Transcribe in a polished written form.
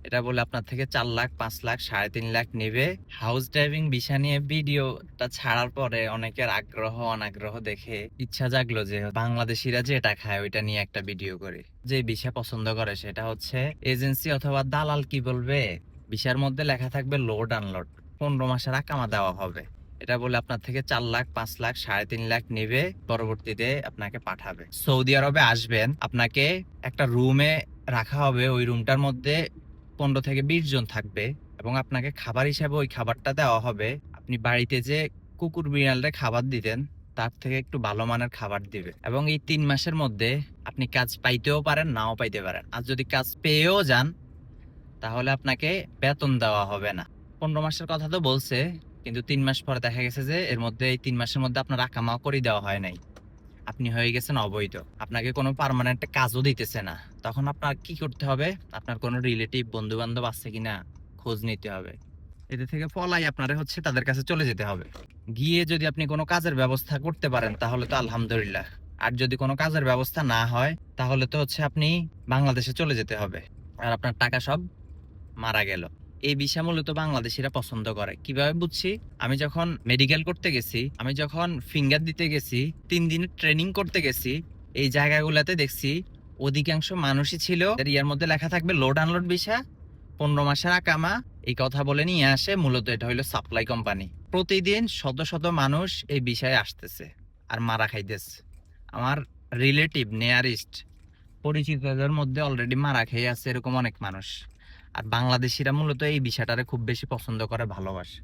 এটা বলে আপনার থেকে 4 লাখ, 5 লাখ, 3.5 লাখ নেবে। হাউস ড্রাইভিং ভিসা নিয়ে ভিডিওটা ছাড়ার পরে অনেকের আগ্রহ অনাগ্রহ দেখে ইচ্ছা জাগলো যে বাংলাদেশিরা যেটা খায় ওইটা নিয়ে একটা ভিডিও করি। যে ভিসা পছন্দ করে সেটা হচ্ছে এজেন্সি অথবা দালাল কি বলবে, ভিসার মধ্যে লেখা থাকবে লোড আনলোড, 15 মাসের আকামা দেওয়া হবে। এটা বলে আপনার থেকে 4 লাখ, 5 লাখ, 3.5 লাখ নেবে, পরবর্তীতে আপনাকে পাঠাবে। সৌদি আরবে আসবেন, আপনাকে একটা রুমে রাখা হবে। ওই রুমটার মধ্যে 15 থেকে 20 জন থাকবে এবং আপনাকে খাবার হিসাবে ওই খাবারটা দেওয়া হবে। আপনি বাড়িতে যে কুকুর বিড়ালরে খাবার দিতেন তার থেকে একটু ভালো মানের খাবার দিবে এবং এই 3 মাসের মধ্যে আপনি কাজ পাইতেও পারেন, নাও পাইতে পারেন। আর যদি কাজ পেয়েও যান তাহলে আপনাকে বেতন দেওয়া হবে না। 15 মাসের কথা তো বলছে, কিন্তু 3 মাস পরে দেখা গেছে যে এর মধ্যে এই 3 মাসের মধ্যে আপনার আকামাও করে দেওয়া হয় নাই, আপনি হয়ে গেছেন অবৈধ, আপনাকে কোনো পার্মানেন্ট কাজও দিতেছে না। তখন আপনার কি করতে হবে? আপনার কোনো রিলেটিভ বন্ধু বান্ধব আছে কিনা খোঁজ নিতে হবে। এতে থেকে পলাই আপনারে হচ্ছে তাদের কাছে চলে যেতে হবে। গিয়ে যদি আপনি কোনো কাজের ব্যবস্থা করতে পারেন তাহলে তো আলহামদুলিল্লাহ। আর যদি কোনো কাজের ব্যবস্থা না হয় তাহলে তো হচ্ছে আপনি বাংলাদেশে চলে যেতে হবে আর আপনার টাকা সব মারা গেল। এই ভিসা মূলত বাংলাদেশিরা পছন্দ করে। কিভাবে বুঝছি? আমি যখন মেডিকেল করতে গেছি, আমি যখন ফিঙ্গার দিতে গেছি, 3 দিনের ট্রেনিং করতে গেছি, এই জায়গাগুলোতে দেখছি অধিকাংশ মানুষই ছিল ইয়ার মধ্যে লেখা থাকবে লোড আনলোড ভিসা, 15 মাসের আকামা। এই কথা বলে নিয়ে আসে। মূলত এটা হইলো সাপ্লাই কোম্পানি। প্রতিদিন শত শত মানুষ এই বিষয়ে আসতেছে আর মারা খাইতেছে। আমার রিলেটিভ নিয়ারেস্ট পরিচিতদের মধ্যে অলরেডি মারা খেয়ে আছে এরকম অনেক মানুষ। আর বাংলাদেশিরা মূলত এই বিষয়টারে খুব বেশি পছন্দ করে, ভালোবাসে।